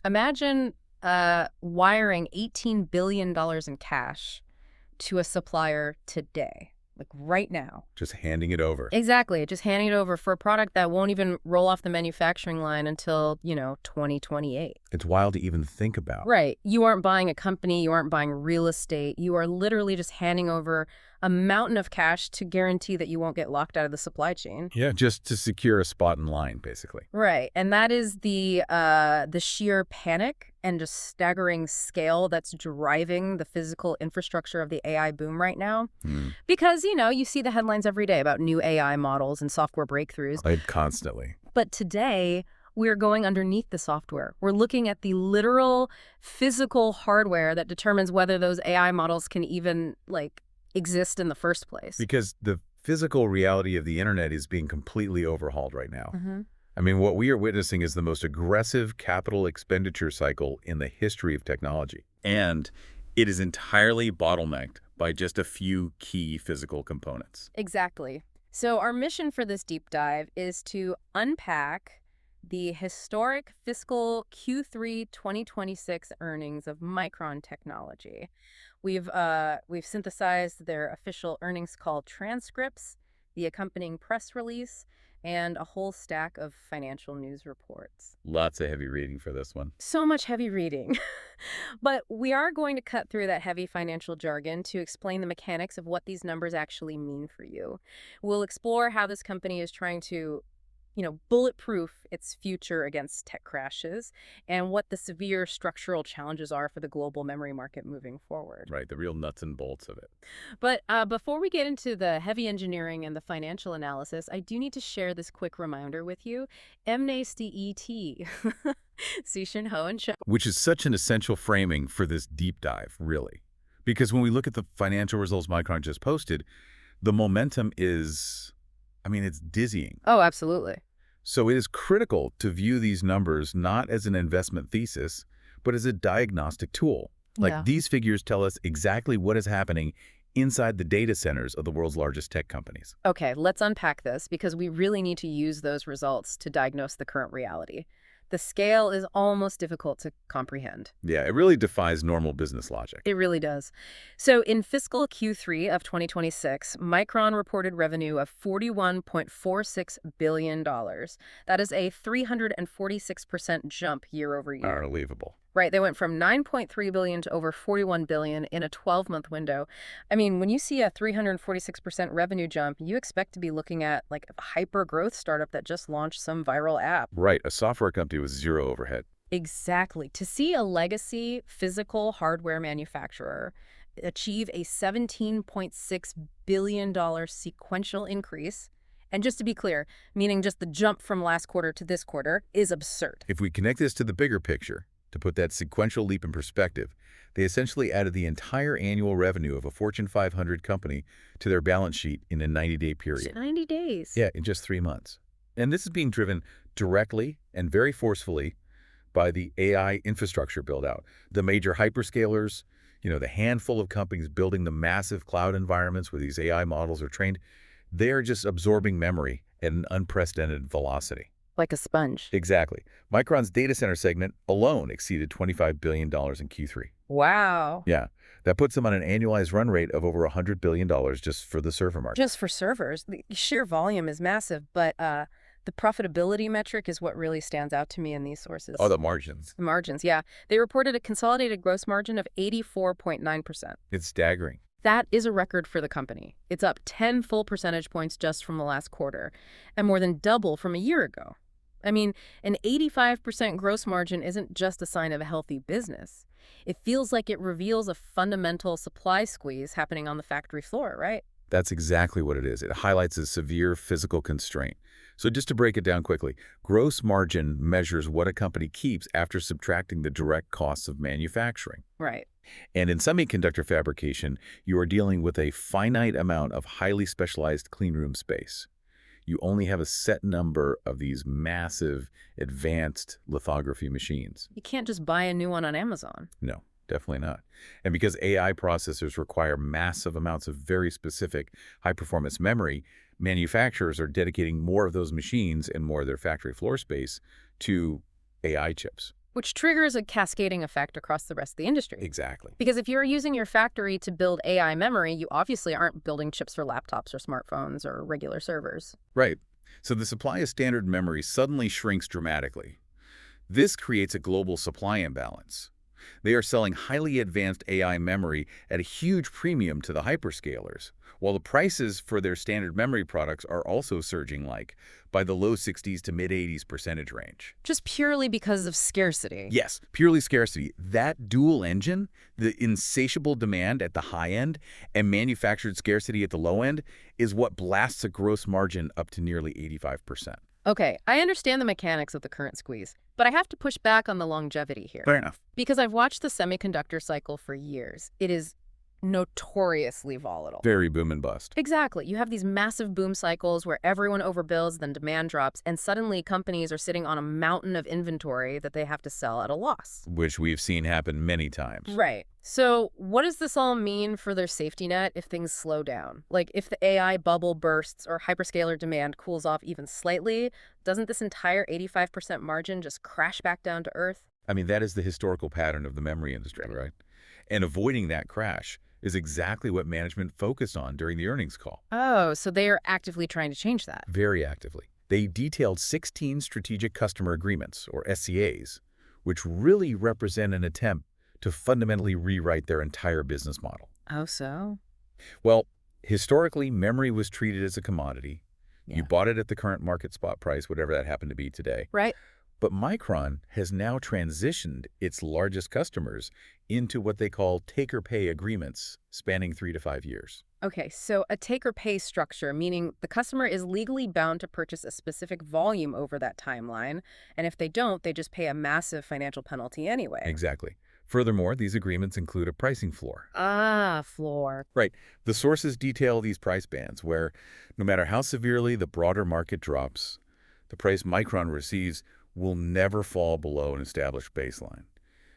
Imagine wiring $18 billion in cash to a supplier today, like right now. Just handing it over. Exactly. Just handing it over for a product that won't even roll off the manufacturing line until, 2028. It's wild to even think about. Right. You aren't buying a company. You aren't buying real estate. You are literally just handing over a mountain of cash to guarantee that you won't get locked out of the supply chain. Yeah, just to secure a spot in line, basically. Right. And that is the sheer panic and just staggering scale that's driving the physical infrastructure of the AI boom right now. Because, you see the headlines every day about new AI models and software breakthroughs. Like constantly. But today, we're going underneath the software. We're looking at the literal physical hardware that determines whether those AI models can even, exist in the first place. Because the physical reality of the internet is being completely overhauled right now. I mean, what we are witnessing is the most aggressive capital expenditure cycle in the history of technology. And it is entirely bottlenecked by just a few key physical components. Exactly. So our mission for this deep dive is to unpack the historic fiscal Q3 2026 earnings of Micron Technology. We've synthesized their official earnings call transcripts, the accompanying press release, and a whole stack of financial news reports. Lots of heavy reading for this one. So much heavy reading. But we are going to cut through that heavy financial jargon to explain the mechanics of what these numbers actually mean for you. We'll explore how this company is trying to bulletproof its future against tech crashes, and what the severe structural challenges are for the global memory market moving forward. Right, the real nuts and bolts of it. But before we get into the heavy engineering and the financial analysis, I do need to share this quick reminder with you. MNASDET. Sishin Ho and Show. Which is such an essential framing for this deep dive, really. Because when we look at the financial results Micron just posted, the momentum is, it's dizzying. Oh, absolutely. So it is critical to view these numbers not as an investment thesis, but as a diagnostic tool. These figures tell us exactly what is happening inside the data centers of the world's largest tech companies. Okay, let's unpack this because we really need to use those results to diagnose the current reality. The scale is almost difficult to comprehend. Yeah, it really defies normal business logic. It really does. So in fiscal Q3 of 2026, Micron reported revenue of $41.46 billion. That is a 346% jump year over year. Unbelievable. Right, they went from $9.3 billion to over $41 billion in a 12-month window. When you see a 346% revenue jump, you expect to be looking at a hyper-growth startup that just launched some viral app. Right, a software company with zero overhead. Exactly. To see a legacy physical hardware manufacturer achieve a $17.6 billion sequential increase, and just to be clear, meaning just the jump from last quarter to this quarter, is absurd. If we connect this to the bigger picture, to put that sequential leap in perspective, they essentially added the entire annual revenue of a Fortune 500 company to their balance sheet in a 90-day period. 90 days? Yeah, in just 3 months. And this is being driven directly and very forcefully by the AI infrastructure build-out. The major hyperscalers, the handful of companies building the massive cloud environments where these AI models are trained, they are just absorbing memory at an unprecedented velocity. Like a sponge. Exactly. Micron's data center segment alone exceeded $25 billion in Q3. Wow. Yeah. That puts them on an annualized run rate of over $100 billion just for the server market. Just for servers. The sheer volume is massive, but the profitability metric is what really stands out to me in these sources. Oh, the margins. The margins, yeah. They reported a consolidated gross margin of 84.9%. It's staggering. That is a record for the company. It's up 10 full percentage points just from the last quarter, and more than double from a year ago. An 85% gross margin isn't just a sign of a healthy business. It feels like it reveals a fundamental supply squeeze happening on the factory floor, right? That's exactly what it is. It highlights a severe physical constraint. So just to break it down quickly, gross margin measures what a company keeps after subtracting the direct costs of manufacturing. Right. And in semiconductor fabrication, you are dealing with a finite amount of highly specialized cleanroom space. You only have a set number of these massive, advanced lithography machines. You can't just buy a new one on Amazon. No, definitely not. And because AI processors require massive amounts of very specific high-performance memory, manufacturers are dedicating more of those machines and more of their factory floor space to AI chips. Which triggers a cascading effect across the rest of the industry. Exactly. Because if you're using your factory to build AI memory, you obviously aren't building chips for laptops or smartphones or regular servers. Right. So the supply of standard memory suddenly shrinks dramatically. This creates a global supply imbalance. They are selling highly advanced AI memory at a huge premium to the hyperscalers, while the prices for their standard memory products are also surging by the low 60s to mid-80s% range. Just purely because of scarcity. Yes, purely scarcity. That dual engine, the insatiable demand at the high end and manufactured scarcity at the low end, is what blasts a gross margin up to nearly 85%. Okay, I understand the mechanics of the current squeeze, but I have to push back on the longevity here. Fair enough. Because I've watched the semiconductor cycle for years. It is notoriously volatile. Very boom and bust. Exactly. You have these massive boom cycles where everyone overbuilds, then demand drops, and suddenly companies are sitting on a mountain of inventory that they have to sell at a loss. Which we've seen happen many times. Right. So what does this all mean for their safety net if things slow down? Like if the AI bubble bursts or hyperscaler demand cools off even slightly, doesn't this entire 85% margin just crash back down to earth? I mean, that is the historical pattern of the memory industry, right? And avoiding that crash is exactly what management focused on during the earnings call. Oh, so they are actively trying to change that. Very actively. They detailed 16 strategic customer agreements, or SCAs, which really represent an attempt to fundamentally rewrite their entire business model. Oh, so? Well, historically, memory was treated as a commodity. Yeah. You bought it at the current market spot price, whatever that happened to be today. Right. But Micron has now transitioned its largest customers into what they call take-or-pay agreements spanning 3 to 5 years. Okay, so a take-or-pay structure, meaning the customer is legally bound to purchase a specific volume over that timeline, and if they don't, they just pay a massive financial penalty anyway. Exactly. Furthermore, these agreements include a pricing floor. Ah, floor. Right. The sources detail these price bands where, no matter how severely the broader market drops, the price Micron receives will never fall below an established baseline.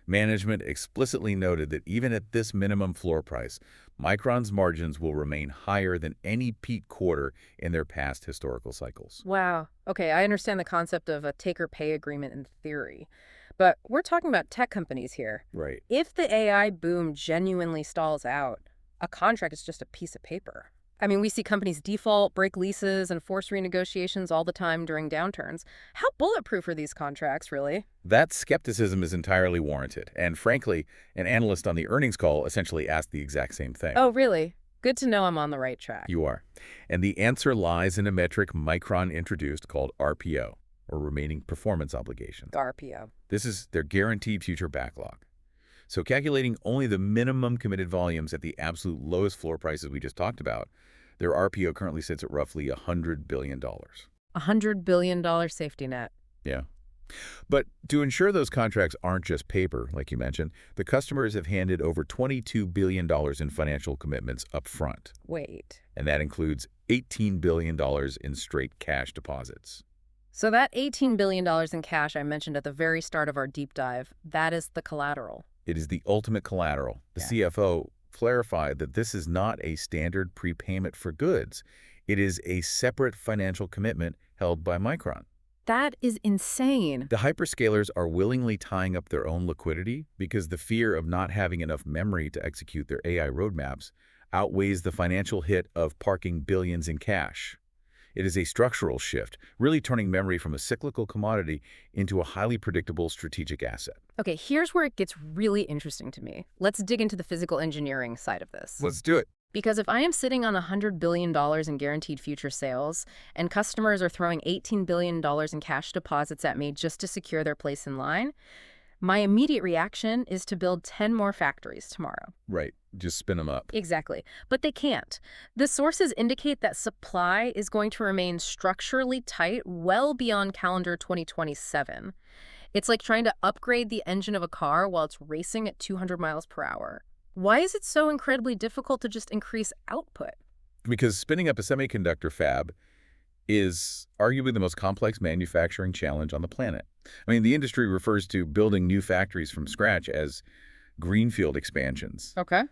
Management explicitly noted that even at this minimum floor price, Micron's margins will remain higher than any peak quarter in their past historical cycles. Wow. Okay, I understand the concept of a take-or-pay agreement in theory. But we're talking about tech companies here. Right. If the AI boom genuinely stalls out, a contract is just a piece of paper. I mean, we see companies default, break leases, and force renegotiations all the time during downturns. How bulletproof are these contracts, really? That skepticism is entirely warranted. And frankly, an analyst on the earnings call essentially asked the exact same thing. Oh, really? Good to know I'm on the right track. You are. And the answer lies in a metric Micron introduced called RPO, or Remaining Performance Obligations. RPO. This is their guaranteed future backlog. So calculating only the minimum committed volumes at the absolute lowest floor prices we just talked about, their RPO currently sits at roughly $100 billion. $100 billion safety net. Yeah. But to ensure those contracts aren't just paper, like you mentioned, the customers have handed over $22 billion in financial commitments up front. Wait. And that includes $18 billion in straight cash deposits. So that $18 billion in cash I mentioned at the very start of our deep dive, that is the collateral. It is the ultimate collateral. The CFO clarified that this is not a standard prepayment for goods. It is a separate financial commitment held by Micron. That is insane. The hyperscalers are willingly tying up their own liquidity because the fear of not having enough memory to execute their AI roadmaps outweighs the financial hit of parking billions in cash. It is a structural shift, really turning memory from a cyclical commodity into a highly predictable strategic asset. Okay, here's where it gets really interesting to me. Let's dig into the physical engineering side of this. Let's do it. Because if I am sitting on $100 billion in guaranteed future sales, and customers are throwing $18 billion in cash deposits at me just to secure their place in line, my immediate reaction is to build 10 more factories tomorrow. Right. Just spin them up. Exactly. But they can't. The sources indicate that supply is going to remain structurally tight well beyond calendar 2027. It's like trying to upgrade the engine of a car while it's racing at 200 miles per hour. Why is it so incredibly difficult to just increase output? Because spinning up a semiconductor fab is arguably the most complex manufacturing challenge on the planet. I mean, the industry refers to building new factories from scratch as greenfield expansions. Okay.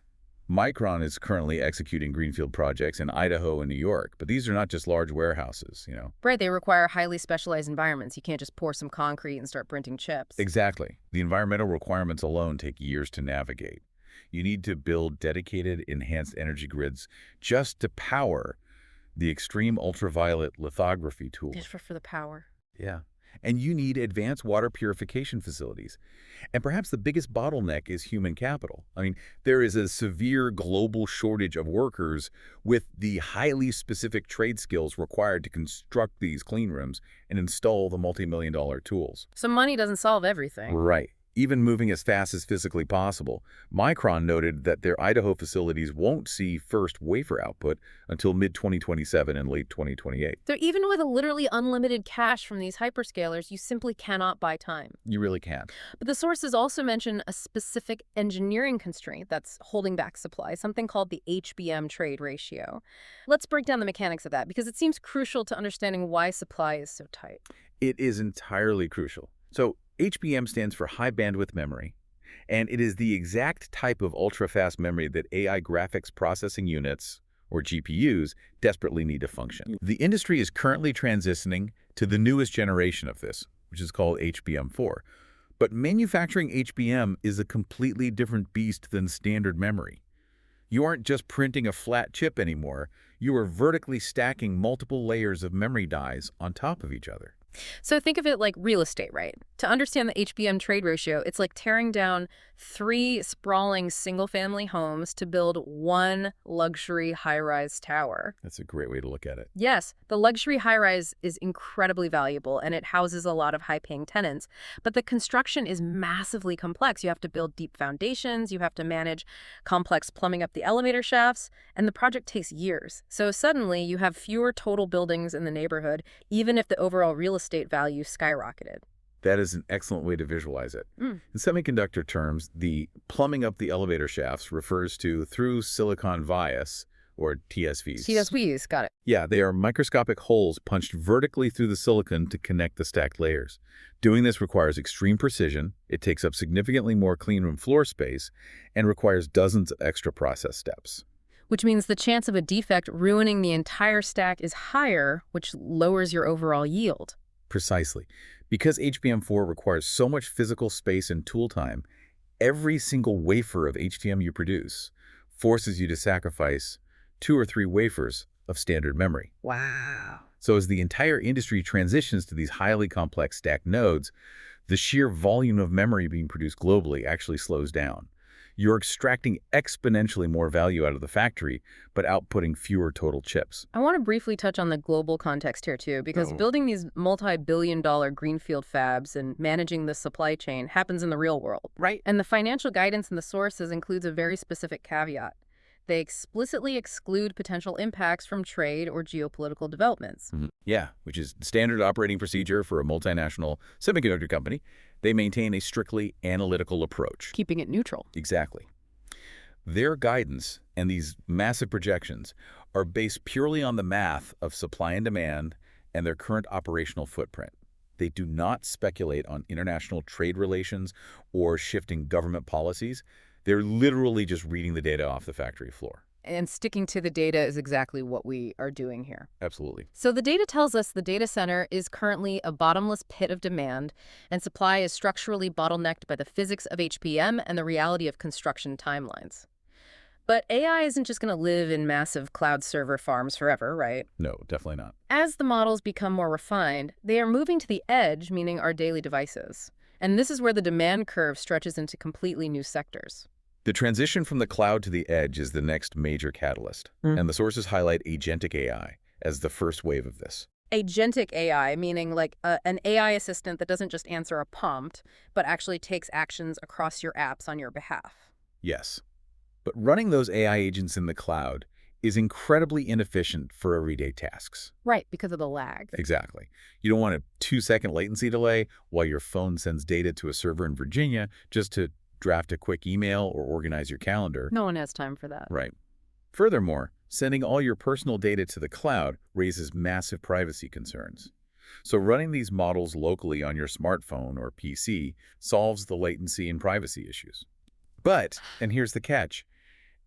Micron is currently executing greenfield projects in Idaho and New York, but these are not just large warehouses. Right, they require highly specialized environments. You can't just pour some concrete and start printing chips. Exactly. The environmental requirements alone take years to navigate. You need to build dedicated enhanced energy grids just to power the extreme ultraviolet lithography tools. Just for the power. Yeah. And you need advanced water purification facilities. And perhaps the biggest bottleneck is human capital. I mean, there is a severe global shortage of workers with the highly specific trade skills required to construct these clean rooms and install the multi-million-dollar tools. So money doesn't solve everything. Right. Even moving as fast as physically possible. Micron noted that their Idaho facilities won't see first wafer output until mid-2027 and late 2028. So even with a literally unlimited cash from these hyperscalers, you simply cannot buy time. You really can't. But the sources also mention a specific engineering constraint that's holding back supply, something called the HBM trade ratio. Let's break down the mechanics of that, because it seems crucial to understanding why supply is so tight. It is entirely crucial. So HBM stands for high bandwidth memory, and it is the exact type of ultra-fast memory that AI graphics processing units, or GPUs, desperately need to function. The industry is currently transitioning to the newest generation of this, which is called HBM4. But manufacturing HBM is a completely different beast than standard memory. You aren't just printing a flat chip anymore. You are vertically stacking multiple layers of memory dies on top of each other. So think of it like real estate, right? To understand the HBM trade ratio, it's like tearing down 3 sprawling single-family homes to build one luxury high-rise tower. That's a great way to look at it. Yes, the luxury high-rise is incredibly valuable, and it houses a lot of high-paying tenants. But the construction is massively complex. You have to build deep foundations, you have to manage complex plumbing up the elevator shafts, and the project takes years. So suddenly, you have fewer total buildings in the neighborhood, even if the overall real estate value skyrocketed. That is an excellent way to visualize it. In semiconductor terms, the plumbing up the elevator shafts refers to through silicon vias, or TSVs. TSVs, got it. Yeah, they are microscopic holes punched vertically through the silicon to connect the stacked layers. Doing this requires extreme precision, it takes up significantly more cleanroom floor space, and requires dozens of extra process steps. Which means the chance of a defect ruining the entire stack is higher, which lowers your overall yield. Precisely. Because HBM4 requires so much physical space and tool time, every single wafer of HBM you produce forces you to sacrifice 2 or 3 wafers of standard memory. Wow. So as the entire industry transitions to these highly complex stacked nodes, the sheer volume of memory being produced globally actually slows down. You're extracting exponentially more value out of the factory, but outputting fewer total chips. I want to briefly touch on the global context here, too, because building these multi-billion-dollar greenfield fabs and managing the supply chain happens in the real world. Right. And the financial guidance in the sources includes a very specific caveat. They explicitly exclude potential impacts from trade or geopolitical developments. Yeah, which is the standard operating procedure for a multinational semiconductor company. They maintain a strictly analytical approach. Keeping it neutral. Exactly. Their guidance and these massive projections are based purely on the math of supply and demand and their current operational footprint. They do not speculate on international trade relations or shifting government policies. They're literally just reading the data off the factory floor. And sticking to the data is exactly what we are doing here. Absolutely. So the data tells us the data center is currently a bottomless pit of demand, and supply is structurally bottlenecked by the physics of HBM and the reality of construction timelines. But AI isn't just going to live in massive cloud server farms forever, right? No, definitely not. As the models become more refined, they are moving to the edge, meaning our daily devices. And this is where the demand curve stretches into completely new sectors. The transition from the cloud to the edge is the next major catalyst, and the sources highlight agentic AI as the first wave of this. Agentic AI, meaning like an AI assistant that doesn't just answer a prompt, but actually takes actions across your apps on your behalf. Yes, but running those AI agents in the cloud is incredibly inefficient for everyday tasks. Right, because of the lag. Exactly. You don't want a 2-second latency delay while your phone sends data to a server in Virginia just to draft a quick email or organize your calendar. No one has time for that. Right. Furthermore, sending all your personal data to the cloud raises massive privacy concerns. So running these models locally on your smartphone or PC solves the latency and privacy issues. But, and here's the catch,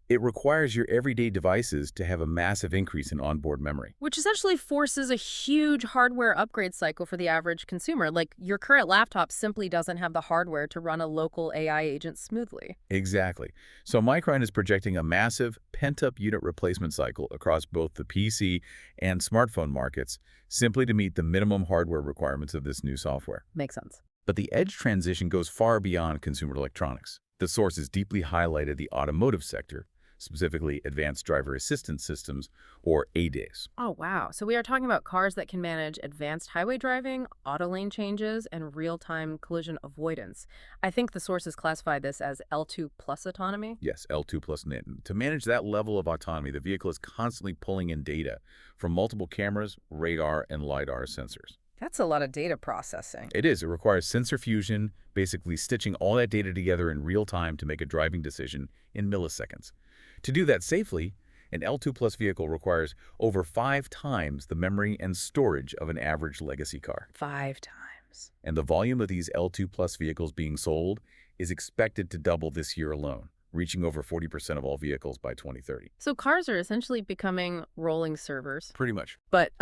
It requires your everyday devices to have a massive increase in onboard memory. Which essentially forces a huge hardware upgrade cycle for the average consumer. Like, your current laptop simply doesn't have the hardware to run a local AI agent smoothly. Exactly. So Micron is projecting a massive pent-up unit replacement cycle across both the PC and smartphone markets simply to meet the minimum hardware requirements of this new software. Makes sense. But the edge transition goes far beyond consumer electronics. The source has deeply highlighted the automotive sector, specifically Advanced Driver Assistance Systems, or ADAS. Oh, wow. So we are talking about cars that can manage advanced highway driving, auto lane changes, and real-time collision avoidance. I think the sources classify this as L2 plus autonomy. Yes, L2 plus NIT. To manage that level of autonomy, the vehicle is constantly pulling in data from multiple cameras, radar, and LiDAR sensors. That's a lot of data processing. It is. It requires sensor fusion, basically stitching all that data together in real time to make a driving decision in milliseconds. To do that safely, an L2 Plus vehicle requires over 5 times the memory and storage of an average legacy car. 5 times. And the volume of these L2 Plus vehicles being sold is expected to double this year alone, reaching over 40% of all vehicles by 2030. So cars are essentially becoming rolling servers. Pretty much. But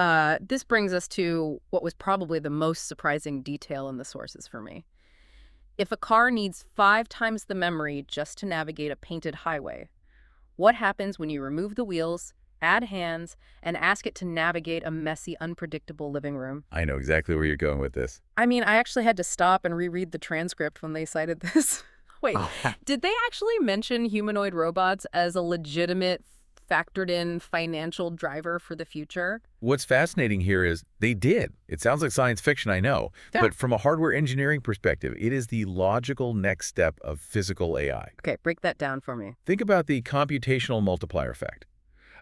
this brings us to what was probably the most surprising detail in the sources for me. If a car needs 5 times the memory just to navigate a painted highway, what happens when you remove the wheels, add hands, and ask it to navigate a messy, unpredictable living room? I know exactly where you're going with this. I mean, I actually had to stop and reread the transcript when they cited this. Wait, did they actually mention humanoid robots as a legitimate, factored-in financial driver for the future? What's fascinating here is they did. It sounds like science fiction, I know. Yeah. But from a hardware engineering perspective, it is the logical next step of physical AI. Okay, break that down for me. Think about the computational multiplier effect.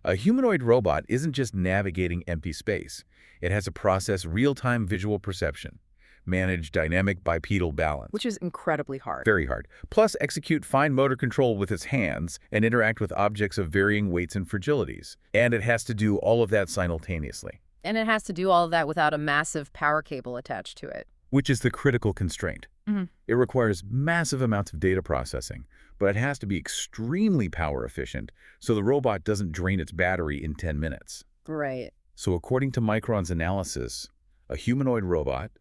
A humanoid robot isn't just navigating empty space. It has to process real-time visual perception, manage dynamic bipedal balance. Which is incredibly hard. Very hard. Plus, execute fine motor control with its hands and interact with objects of varying weights and fragilities. And it has to do all of that simultaneously. And it has to do all of that without a massive power cable attached to it. Which is the critical constraint. It requires massive amounts of data processing, but it has to be extremely power efficient so the robot doesn't drain its battery in 10 minutes. Right. So according to Micron's analysis, a humanoid robot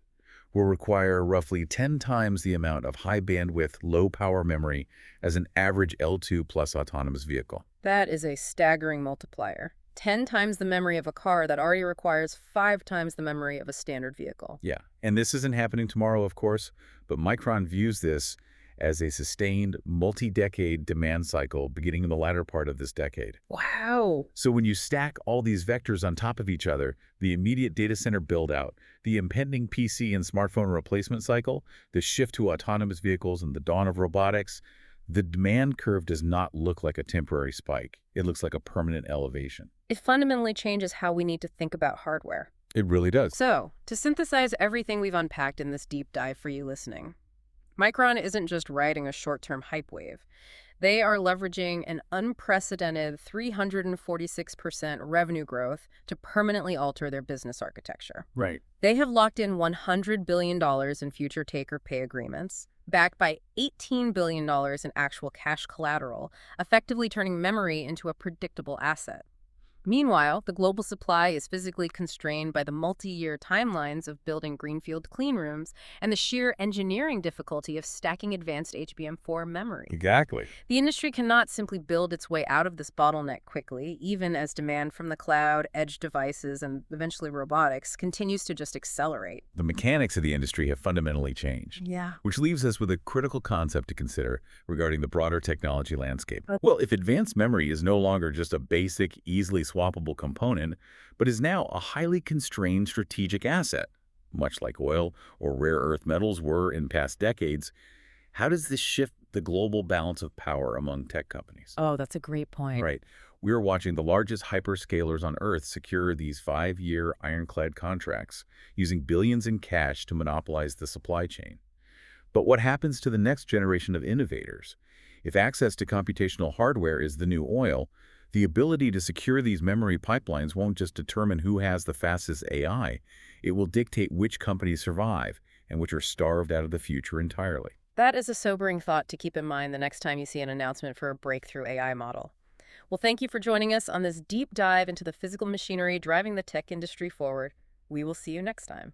will require roughly 10 times the amount of high-bandwidth, low-power memory as an average L2 plus autonomous vehicle. That is a staggering multiplier. 10 times the memory of a car that already requires 5 times the memory of a standard vehicle. Yeah, and this isn't happening tomorrow, of course, but Micron views this as a sustained multi-decade demand cycle beginning in the latter part of this decade. Wow. So when you stack all these vectors on top of each other, the immediate data center build-out, the impending PC and smartphone replacement cycle, the shift to autonomous vehicles, and the dawn of robotics, the demand curve does not look like a temporary spike. It looks like a permanent elevation. It fundamentally changes how we need to think about hardware. It really does. So, to synthesize everything we've unpacked in this deep dive for you listening, Micron isn't just riding a short-term hype wave. They are leveraging an unprecedented 346% revenue growth to permanently alter their business architecture. Right. They have locked in $100 billion in future take-or-pay agreements, backed by $18 billion in actual cash collateral, effectively turning memory into a predictable asset. Meanwhile, the global supply is physically constrained by the multi-year timelines of building greenfield clean rooms and the sheer engineering difficulty of stacking advanced HBM4 memory. Exactly. The industry cannot simply build its way out of this bottleneck quickly, even as demand from the cloud, edge devices, and eventually robotics continues to just accelerate. The mechanics of the industry have fundamentally changed. Yeah. Which leaves us with a critical concept to consider regarding the broader technology landscape. Well, if advanced memory is no longer just a basic, easily swappable component, but is now a highly constrained strategic asset, much like oil or rare earth metals were in past decades, how does this shift the global balance of power among tech companies? Oh, that's a great point. Right. We're watching the largest hyperscalers on Earth secure these 5-year ironclad contracts, using billions in cash to monopolize the supply chain. But what happens to the next generation of innovators? If access to computational hardware is the new oil, the ability to secure these memory pipelines won't just determine who has the fastest AI. It will dictate which companies survive and which are starved out of the future entirely. That is a sobering thought to keep in mind the next time you see an announcement for a breakthrough AI model. Well, thank you for joining us on this deep dive into the physical machinery driving the tech industry forward. We will see you next time.